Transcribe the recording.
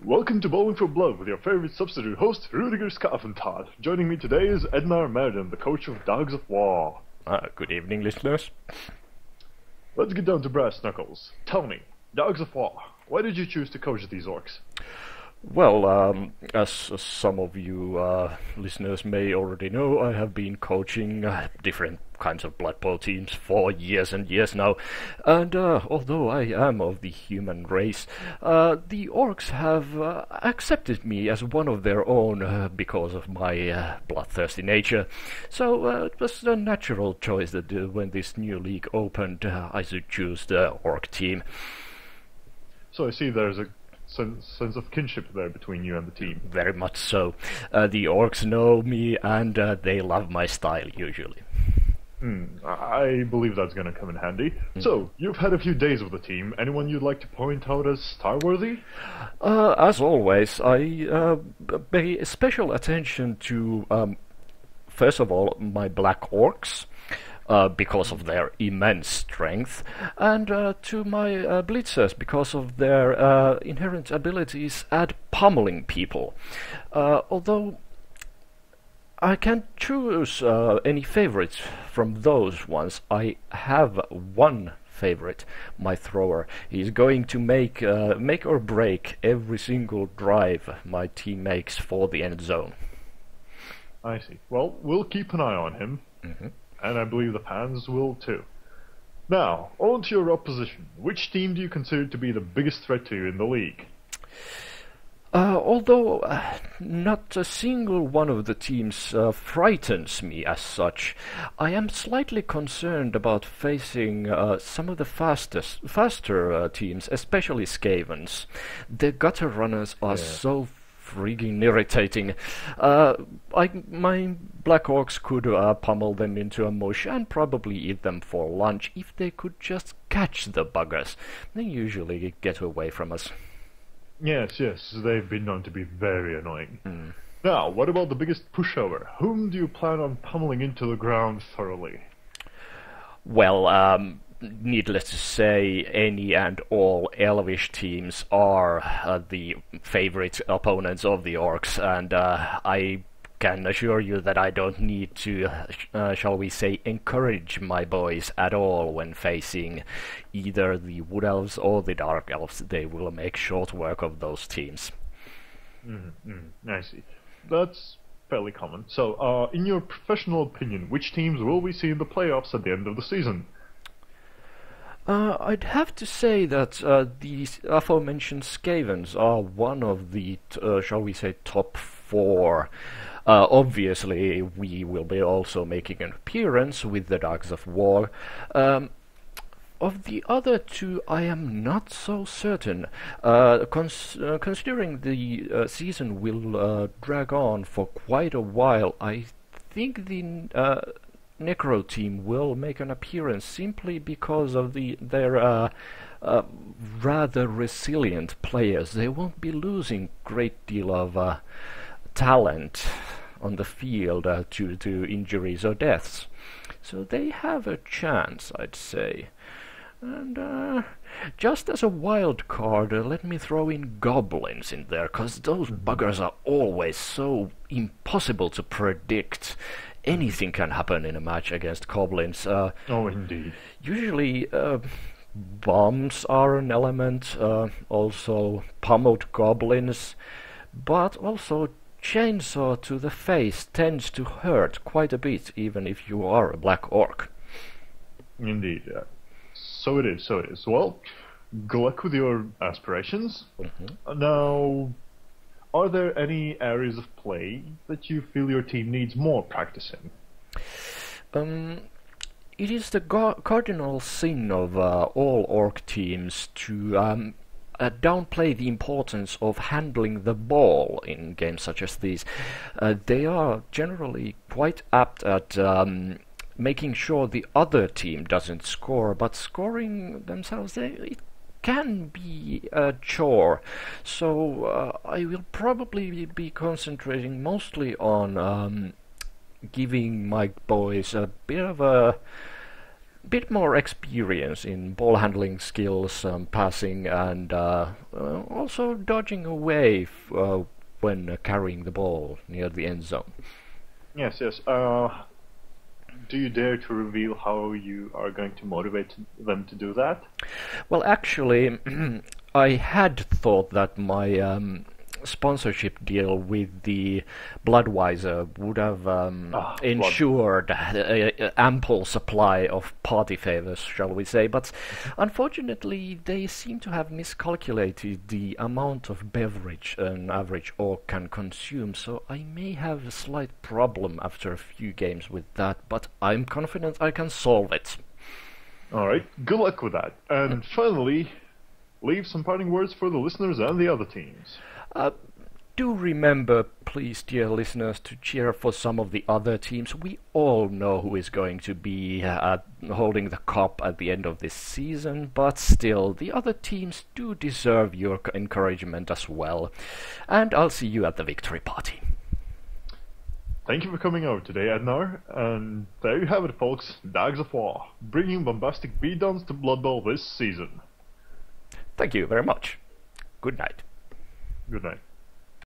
Welcome to Bowling for Blood with your favorite substitute host, Rudiger Skaffenthal. Joining me today is Ednar Merden, the coach of Dogs of War. Good evening, listeners. Let's get down to brass knuckles. Tell me, Dogs of War, why did you choose to coach these orcs? Well, as some of you listeners may already know, I have been coaching different kinds of Blood Bowl teams for years and years now, and although I am of the human race, the orcs have accepted me as one of their own because of my bloodthirsty nature. So it was a natural choice that when this new league opened, I should choose the orc team. So I see there's a sense of kinship there between you and the team. Very much so. The orcs know me and they love my style usually. I believe that's going to come in handy. So, you've had a few days with the team. Anyone you'd like to point out as star-worthy? As always, I pay special attention to, first of all, my black orcs, because of their immense strength, and to my blitzers because of their inherent abilities at pummeling people. Although I can't choose any favorites from those ones, I have one favorite, my thrower. He's going to make or break every single drive my team makes for the end zone. I see. Well, we'll keep an eye on him. And I believe the fans will too. Now, on to your opposition. Which team do you consider to be the biggest threat to you in the league? Although not a single one of the teams frightens me as such, I am slightly concerned about facing some of the faster teams, especially Skavens. The gutter runners are so frigging irritating. My Black Orcs could pummel them into a mush and probably eat them for lunch if they could just catch the buggers. They usually get away from us. Yes, they've been known to be very annoying. Now, what about the biggest pushover? Whom do you plan on pummeling into the ground thoroughly? Well, needless to say, any and all Elvish teams are the favorite opponents of the Orcs, and I can assure you that I don't need to, shall we say, encourage my boys at all when facing either the Wood Elves or the Dark Elves. They will make short work of those teams. I see. That's fairly common. So, in your professional opinion, which teams will we see in the playoffs at the end of the season? I'd have to say that these aforementioned Skavens are one of the, shall we say, top four. Obviously, we will be also making an appearance with the Dogs of War. Of the other two, I am not so certain. Considering the season will drag on for quite a while, I think the Necro team will make an appearance simply because of their rather resilient players. They won't be losing great deal of talent on the field due to injuries or deaths. So they have a chance, I'd say. And just as a wild card, let me throw in goblins in there, because those buggers are always so impossible to predict. Anything can happen in a match against goblins. Oh, indeed. Usually, bombs are an element, also pummeled goblins, but also chainsaw to the face tends to hurt quite a bit, even if you are a black orc. Indeed, yeah. So it is. Well, good luck with your aspirations. Now, are there any areas of play that you feel your team needs more practice in? It is the cardinal sin of all orc teams to downplay the importance of handling the ball in games such as these. They are generally quite apt at making sure the other team doesn't score, but scoring themselves, it can be a chore. So I will probably be concentrating mostly on giving my boys a bit of a bit more experience in ball handling skills, passing, and also dodging away when carrying the ball near the end zone. Yes, yes. Do you dare to reveal how you are going to motivate them to do that? Well, actually, I had thought that my sponsorship deal with the Bloodwiser would have ensured ample supply of party favors, shall we say, but unfortunately they seem to have miscalculated the amount of beverage an average orc can consume, so I may have a slight problem after a few games with that, but I'm confident I can solve it. Alright, good luck with that. And finally, leave some parting words for the listeners and the other teams. Do remember, please, dear listeners, to cheer for some of the other teams. We all know who is going to be holding the cup at the end of this season, but still, the other teams do deserve your encouragement as well. And I'll see you at the victory party. Thank you for coming over today, Ednar. And there you have it, folks. Dogs of War, bringing bombastic beatdowns to Blood Bowl this season. Thank you very much. Good night. Good night.